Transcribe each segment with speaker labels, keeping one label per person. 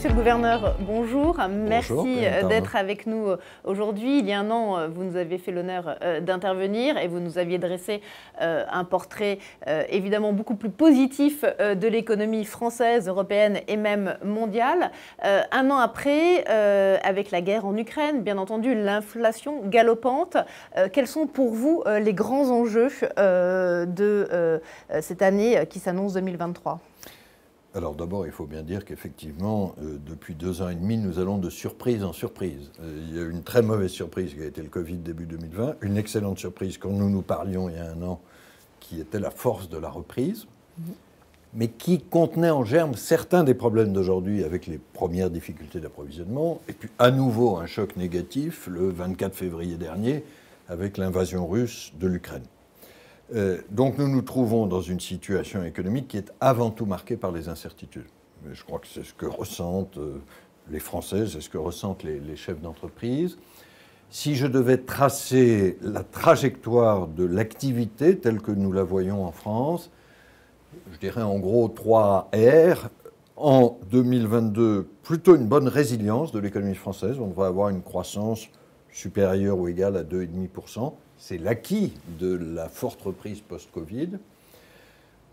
Speaker 1: Monsieur le gouverneur, bonjour.
Speaker 2: Merci
Speaker 1: d'être avec nous aujourd'hui. Il y a un an, vous nous avez fait l'honneur d'intervenir et vous nous aviez dressé un portrait évidemment beaucoup plus positif de l'économie française, européenne et même mondiale. Un an après, avec la guerre en Ukraine, bien entendu, l'inflation galopante, quels sont pour vous les grands enjeux de cette année qui s'annonce 2023 ?
Speaker 2: Alors d'abord, il faut bien dire qu'effectivement, depuis 2 ans et demi, nous allons de surprise en surprise. Il y a eu une très mauvaise surprise qui a été le Covid début 2020, une excellente surprise quand nous parlions il y a un an, qui était la force de la reprise, mais qui contenait en germe certains des problèmes d'aujourd'hui avec les premières difficultés d'approvisionnement, et puis à nouveau un choc négatif le 24 février dernier avec l'invasion russe de l'Ukraine. Donc nous nous trouvons dans une situation économique qui est avant tout marquée par les incertitudes. Mais je crois que c'est ce que ressentent les Français, c'est ce que ressentent les chefs d'entreprise. Si je devais tracer la trajectoire de l'activité telle que nous la voyons en France, je dirais en gros 3 R. En 2022, plutôt une bonne résilience de l'économie française. On devrait avoir une croissance supérieure ou égale à 2,5%. C'est l'acquis de la forte reprise post-Covid.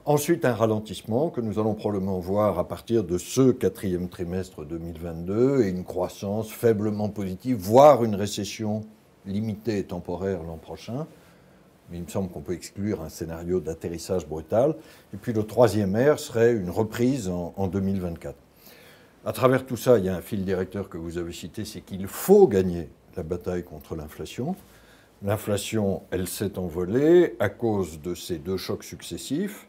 Speaker 2: Ensuite, un ralentissement que nous allons probablement voir à partir de ce 4e trimestre 2022 et une croissance faiblement positive, voire une récession limitée et temporaire l'an prochain. Mais il me semble qu'on peut exclure un scénario d'atterrissage brutal. Et puis le 3e R serait une reprise en 2024. À travers tout ça, il y a un fil directeur que vous avez cité, c'est qu'il faut gagner la bataille contre l'inflation. L'inflation, elle s'est envolée à cause de ces 2 chocs successifs,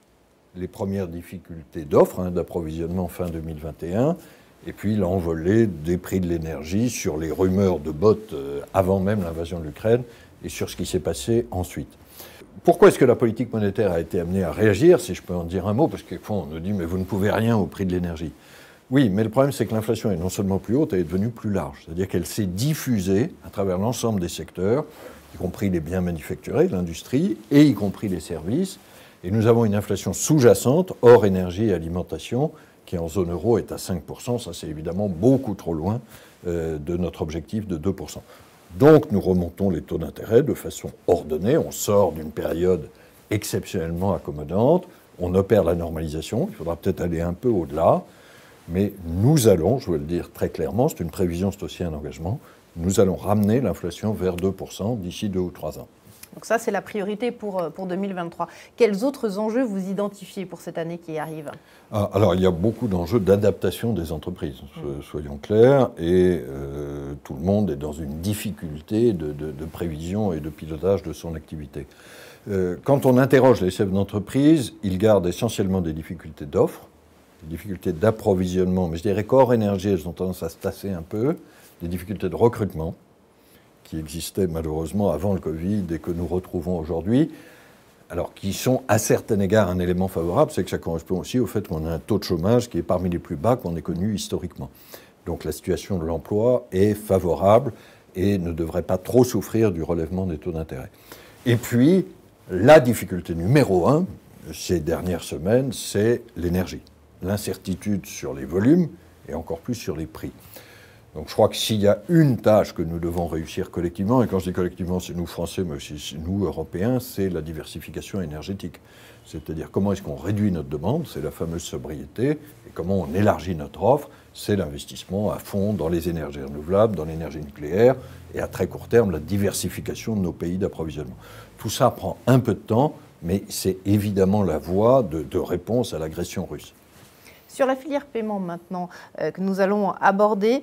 Speaker 2: les premières difficultés d'offres, d'approvisionnement fin 2021, et puis l'envolée des prix de l'énergie sur les rumeurs de bottes avant même l'invasion de l'Ukraine et sur ce qui s'est passé ensuite. Pourquoi est-ce que la politique monétaire a été amenée à réagir, si je peux en dire un mot, parce que quelquefois on nous dit « mais vous ne pouvez rien au prix de l'énergie ». Oui, mais le problème c'est que l'inflation est non seulement plus haute, elle est devenue plus large, c'est-à-dire qu'elle s'est diffusée à travers l'ensemble des secteurs, y compris les biens manufacturés, l'industrie, et y compris les services. Et nous avons une inflation sous-jacente, hors énergie et alimentation, qui en zone euro est à 5%. Ça, c'est évidemment beaucoup trop loin de notre objectif de 2%. Donc, nous remontons les taux d'intérêt de façon ordonnée. On sort d'une période exceptionnellement accommodante. On opère la normalisation. Il faudra peut-être aller un peu au-delà. Mais nous allons, je veux le dire très clairement, c'est une prévision, c'est aussi un engagement, nous allons ramener l'inflation vers 2% d'ici 2 ou 3 ans.
Speaker 1: Donc ça, c'est la priorité pour 2023. Quels autres enjeux vous identifiez pour cette année qui arrive ?
Speaker 2: Alors, il y a beaucoup d'enjeux d'adaptation des entreprises, soyons clairs, et tout le monde est dans une difficulté de prévision et de pilotage de son activité. Quand on interroge les chefs d'entreprise, ils gardent essentiellement des difficultés d'offres, des difficultés d'approvisionnement, mais je dirais qu'hors énergie, elles ont tendance à se tasser un peu, des difficultés de recrutement, qui existaient malheureusement avant le Covid et que nous retrouvons aujourd'hui, alors qui sont à certains égards un élément favorable, c'est que ça correspond aussi au fait qu'on a un taux de chômage qui est parmi les plus bas qu'on ait connu historiquement. Donc la situation de l'emploi est favorable et ne devrait pas trop souffrir du relèvement des taux d'intérêt. Et puis, la difficulté numéro 1, ces dernières semaines, c'est l'énergie. L'incertitude sur les volumes et encore plus sur les prix. Donc je crois que s'il y a une tâche que nous devons réussir collectivement, et quand je dis collectivement, c'est nous Français, mais aussi nous Européens, c'est la diversification énergétique. C'est-à-dire comment est-ce qu'on réduit notre demande, c'est la fameuse sobriété, et comment on élargit notre offre, c'est l'investissement à fond dans les énergies renouvelables, dans l'énergie nucléaire, et à très court terme, la diversification de nos pays d'approvisionnement. Tout ça prend un peu de temps, mais c'est évidemment la voie de réponse à l'agression russe.
Speaker 1: Sur la filière paiement maintenant que nous allons aborder,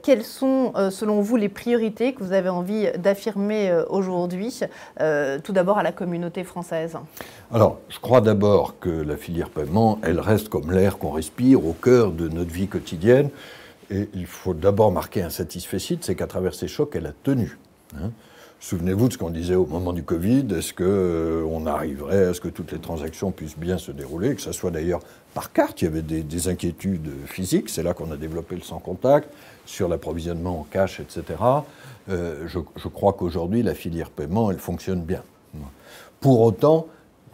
Speaker 1: quelles sont selon vous les priorités que vous avez envie d'affirmer aujourd'hui, tout d'abord à la communauté française ?
Speaker 2: Alors, je crois d'abord que la filière paiement, elle reste comme l'air qu'on respire au cœur de notre vie quotidienne. Et il faut d'abord marquer un satisfecit, c'est qu'à travers ces chocs, elle a tenu. Souvenez-vous de ce qu'on disait au moment du Covid, est-ce qu'on arriverait à ce que toutes les transactions puissent bien se dérouler, que ce soit d'ailleurs par carte, il y avait des inquiétudes physiques, c'est là qu'on a développé le sans contact, sur l'approvisionnement en cash, etc. Je crois qu'aujourd'hui, la filière paiement, elle fonctionne bien. Pour autant,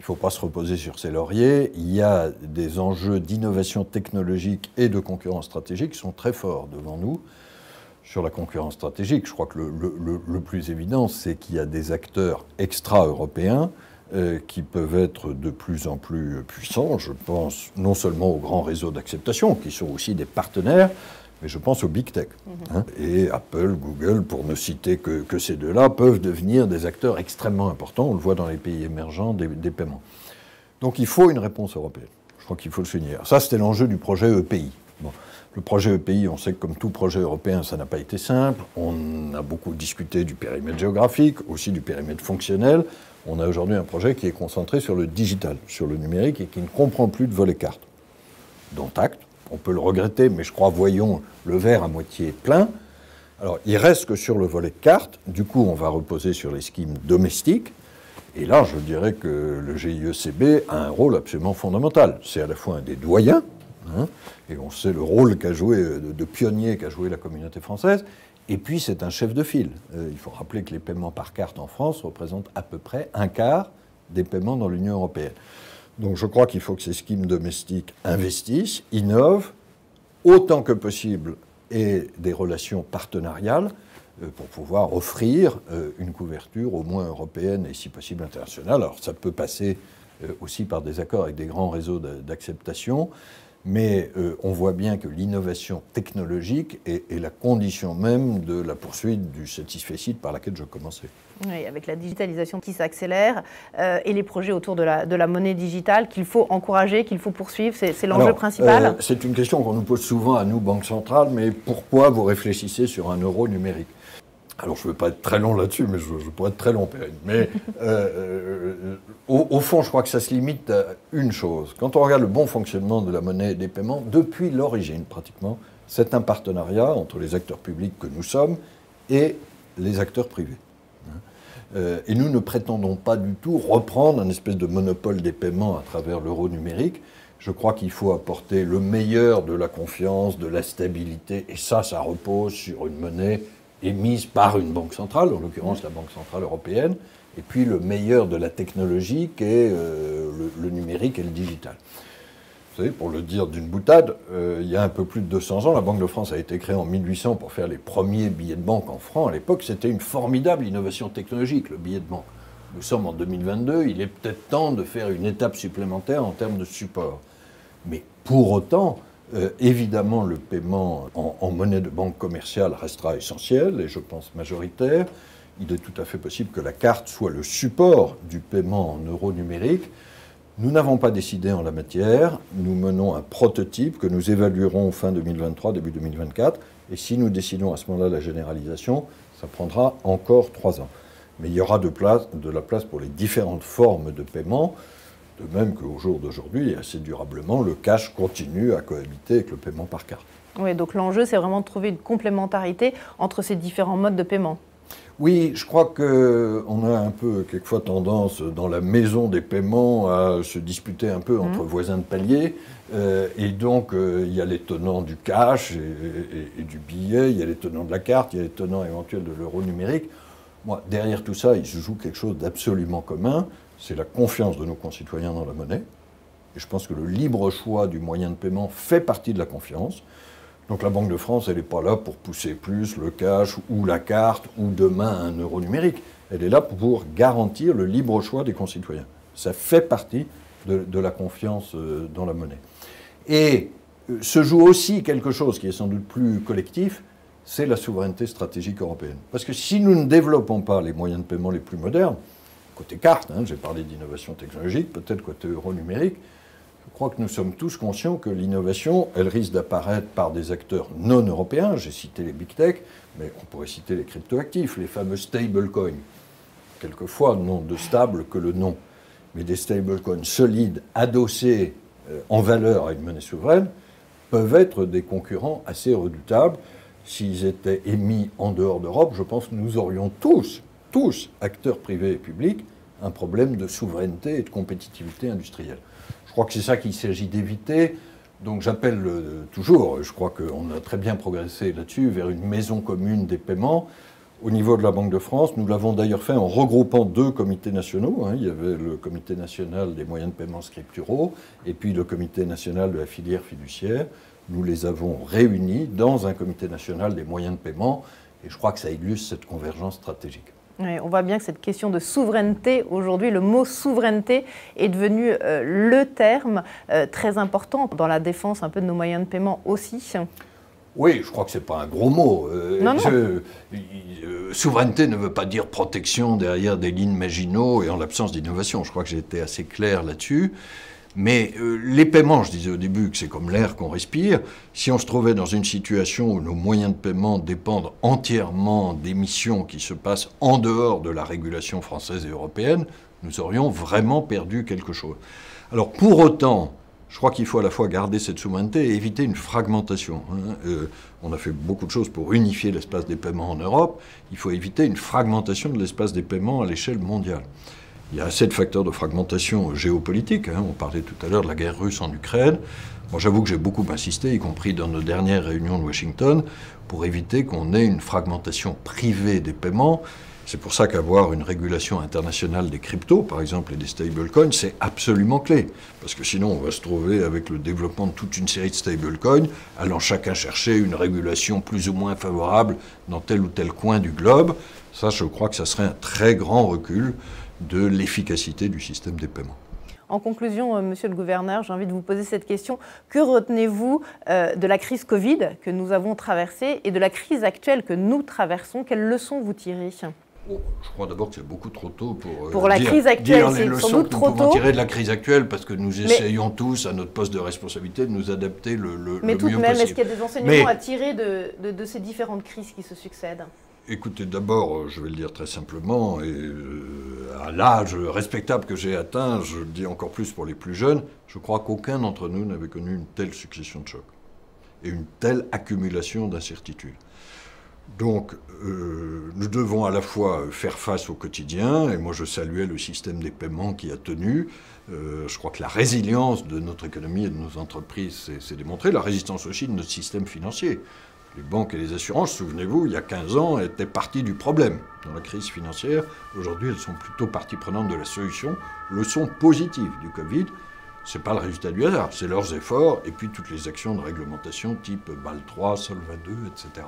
Speaker 2: ne faut pas se reposer sur ses lauriers. Il y a des enjeux d'innovation technologique et de concurrence stratégique qui sont très forts devant nous. Sur la concurrence stratégique, je crois que le plus évident, c'est qu'il y a des acteurs extra-européens qui peuvent être de plus en plus puissants. Je pense non seulement aux grands réseaux d'acceptation, qui sont aussi des partenaires, mais je pense aux big tech. Et Apple, Google, pour ne citer que ces deux-là, peuvent devenir des acteurs extrêmement importants. On le voit dans les pays émergents des paiements. Donc il faut une réponse européenne. Je crois qu'il faut le souligner. Ça, c'était l'enjeu du projet EPI. Bon. Le projet EPI, on sait que comme tout projet européen, ça n'a pas été simple. On a beaucoup discuté du périmètre géographique, aussi du périmètre fonctionnel. On a aujourd'hui un projet qui est concentré sur le digital, sur le numérique, et qui ne comprend plus de volet carte. Dont acte. On peut le regretter, mais je crois, voyons le verre à moitié plein. Alors, il reste que sur le volet carte, du coup, on va reposer sur les schemes domestiques. Et là, je dirais que le GIECB a un rôle absolument fondamental. C'est à la fois un des doyens, et on sait le rôle qu'a joué, de pionnier qu'a joué la communauté française, et puis c'est un chef de file. Il faut rappeler que les paiements par carte en France représentent à peu près un quart des paiements dans l'Union européenne. Donc je crois qu'il faut que ces schemes domestiques investissent, innovent, autant que possible, et des relations partenariales pour pouvoir offrir une couverture au moins européenne et si possible internationale. Alors ça peut passer aussi par des accords avec des grands réseaux d'acceptation, mais on voit bien que l'innovation technologique est la condition même de la poursuite du satisfecit par laquelle je commençais.
Speaker 1: Oui, avec la digitalisation qui s'accélère et les projets autour de la monnaie digitale qu'il faut encourager, qu'il faut poursuivre, c'est l'enjeu principal.
Speaker 2: C'est une question qu'on nous pose souvent à nous, Banque centrale, mais pourquoi vous réfléchissez sur un euro numérique ? Alors, je ne veux pas être très long là-dessus, mais je pourrais être très long, Perrine. Mais au fond, je crois que ça se limite à une chose. Quand on regarde le bon fonctionnement de la monnaie et des paiements, depuis l'origine, pratiquement, c'est un partenariat entre les acteurs publics que nous sommes et les acteurs privés. Et nous ne prétendons pas du tout reprendre un espèce de monopole des paiements à travers l'euro numérique. Je crois qu'il faut apporter le meilleur de la confiance, de la stabilité, et ça repose sur une monnaie émise par une banque centrale, en l'occurrence la Banque centrale européenne, et puis le meilleur de la technologie qui est le numérique et le digital. Vous savez, pour le dire d'une boutade, il y a un peu plus de 200 ans, la Banque de France a été créée en 1800 pour faire les premiers billets de banque en francs. À l'époque, c'était une formidable innovation technologique, le billet de banque. Nous sommes en 2022, il est peut-être temps de faire une étape supplémentaire en termes de support. Mais pour autant, évidemment, le paiement en monnaie de banque commerciale restera essentiel, et je pense majoritaire. Il est tout à fait possible que la carte soit le support du paiement en euros numériques. Nous n'avons pas décidé en la matière. Nous menons un prototype que nous évaluerons fin 2023, début 2024. Et si nous décidons à ce moment-là la généralisation, ça prendra encore 3 ans. Mais il y aura de la place pour les différentes formes de paiement. De même qu'au jour d'aujourd'hui, assez durablement, le cash continue à cohabiter avec le paiement par carte.
Speaker 1: Oui, donc l'enjeu, c'est vraiment de trouver une complémentarité entre ces différents modes de paiement.
Speaker 2: Oui, je crois qu'on a un peu, quelquefois, tendance, dans la maison des paiements, à se disputer un peu entre voisins de palier. Et donc, il y a les tenants du cash et du billet, il y a les tenants de la carte, il y a les tenants éventuels de l'euro numérique. Moi, derrière tout ça, il se joue quelque chose d'absolument commun. C'est la confiance de nos concitoyens dans la monnaie. Et je pense que le libre choix du moyen de paiement fait partie de la confiance. Donc la Banque de France, elle n'est pas là pour pousser plus le cash ou la carte ou demain un euro numérique. Elle est là pour garantir le libre choix des concitoyens. Ça fait partie de la confiance dans la monnaie. Et se joue aussi quelque chose qui est sans doute plus collectif, c'est la souveraineté stratégique européenne. Parce que si nous ne développons pas les moyens de paiement les plus modernes, côté carte, j'ai parlé d'innovation technologique, peut-être côté euro numérique, je crois que nous sommes tous conscients que l'innovation, elle risque d'apparaître par des acteurs non européens. J'ai cité les big tech, mais on pourrait citer les cryptoactifs, les fameux stablecoins. Quelquefois, non de stable que le nom, mais des stablecoins solides, adossés en valeur à une monnaie souveraine, peuvent être des concurrents assez redoutables. S'ils étaient émis en dehors d'Europe, je pense que nous aurions tous, acteurs privés et publics, un problème de souveraineté et de compétitivité industrielle. Je crois que c'est ça qu'il s'agit d'éviter. Donc j'appelle toujours, je crois qu'on a très bien progressé là-dessus, vers une maison commune des paiements. au niveau de la Banque de France. Nous l'avons d'ailleurs fait en regroupant 2 comités nationaux. Il y avait le comité national des moyens de paiement scripturaux et puis le comité national de la filière fiduciaire. Nous les avons réunis dans un comité national des moyens de paiement et je crois que ça illustre cette convergence stratégique.
Speaker 1: Oui, on voit bien que cette question de souveraineté, aujourd'hui, le mot souveraineté est devenu le terme très important dans la défense un peu de nos moyens de paiement aussi.
Speaker 2: Oui, je crois que ce n'est pas un gros mot.
Speaker 1: Non.
Speaker 2: Souveraineté ne veut pas dire protection derrière des lignes Maginot et en l'absence d'innovation. Je crois que j'ai été assez clair là-dessus. Mais les paiements, je disais au début que c'est comme l'air qu'on respire. Si on se trouvait dans une situation où nos moyens de paiement dépendent entièrement des missions qui se passent en dehors de la régulation française et européenne, nous aurions vraiment perdu quelque chose. Alors pour autant, je crois qu'il faut à la fois garder cette souveraineté et éviter une fragmentation. On a fait beaucoup de choses pour unifier l'espace des paiements en Europe. Il faut éviter une fragmentation de l'espace des paiements à l'échelle mondiale. Il y a assez de facteurs de fragmentation géopolitique. On parlait tout à l'heure de la guerre russe en Ukraine. Moi, j'avoue que j'ai beaucoup insisté, y compris dans nos dernières réunions de Washington, pour éviter qu'on ait une fragmentation privée des paiements. C'est pour ça qu'avoir une régulation internationale des cryptos, par exemple, et des stablecoins, c'est absolument clé. Parce que sinon, on va se trouver avec le développement de toute une série de stablecoins, allant chacun chercher une régulation plus ou moins favorable dans tel ou tel coin du globe. Ça, je crois que ça serait un très grand recul de l'efficacité du système des paiements.
Speaker 1: En conclusion, monsieur le gouverneur, j'ai envie de vous poser cette question. Que retenez-vous de la crise Covid que nous avons traversée et de la crise actuelle que nous traversons? Quelles leçons vous tirez?
Speaker 2: Je crois d'abord que c'est beaucoup trop tôt
Speaker 1: pour la crise actuelle.
Speaker 2: C'est sans doute trop tôt. Nous pouvons tirer de la crise actuelle parce que nous essayons tous, à notre poste de responsabilité, de nous adapter le mieux possible.
Speaker 1: Mais tout de même, est-ce qu'il y a des enseignements à tirer de ces différentes crises qui se succèdent?
Speaker 2: Écoutez, d'abord, je vais le dire très simplement, et à l'âge respectable que j'ai atteint, je le dis encore plus pour les plus jeunes, je crois qu'aucun d'entre nous n'avait connu une telle succession de chocs et une telle accumulation d'incertitudes. Donc, nous devons à la fois faire face au quotidien, et moi je saluais le système des paiements qui a tenu. Je crois que la résilience de notre économie et de nos entreprises s'est démontrée, la résistance aussi de notre système financier. Les banques et les assurances, souvenez-vous, il y a 15 ans, étaient parties du problème dans la crise financière. Aujourd'hui, elles sont plutôt partie prenante de la solution. Leçon positive du Covid, ce n'est pas le résultat du hasard, c'est leurs efforts et puis toutes les actions de réglementation type BAL 3, Solva 2, etc.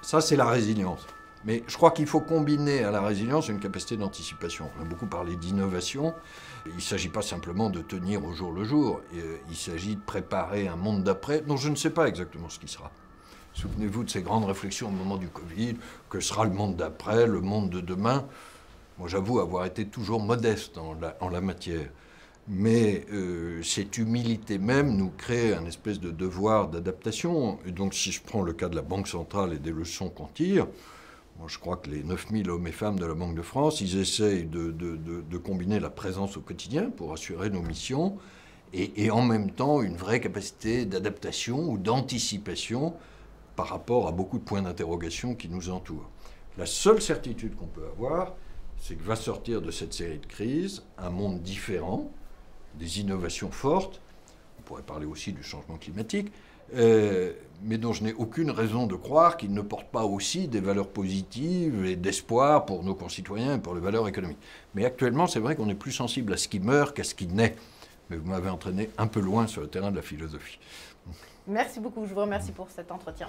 Speaker 2: Ça, c'est la résilience. Mais je crois qu'il faut combiner à la résilience une capacité d'anticipation. On a beaucoup parlé d'innovation. Il ne s'agit pas simplement de tenir au jour le jour. Il s'agit de préparer un monde d'après dont je ne sais pas exactement ce qui sera. Souvenez-vous de ces grandes réflexions au moment du Covid. Que sera le monde d'après, le monde de demain? Moi, j'avoue avoir été toujours modeste en la matière. Mais cette humilité même nous crée un espèce de devoir d'adaptation. Et donc, si je prends le cas de la Banque centrale et des leçons qu'on tire, moi, je crois que les 9000 hommes et femmes de la Banque de France, ils essayent de combiner la présence au quotidien pour assurer nos missions et en même temps une vraie capacité d'adaptation ou d'anticipation par rapport à beaucoup de points d'interrogation qui nous entourent. La seule certitude qu'on peut avoir, c'est que va sortir de cette série de crises un monde différent, des innovations fortes, on pourrait parler aussi du changement climatique, mais dont je n'ai aucune raison de croire qu'il ne porte pas aussi des valeurs positives et d'espoir pour nos concitoyens et pour les valeurs économiques. Mais actuellement, c'est vrai qu'on est plus sensible à ce qui meurt qu'à ce qui naît. Mais vous m'avez entraîné un peu loin sur le terrain de la philosophie.
Speaker 1: Merci beaucoup, je vous remercie pour cet entretien.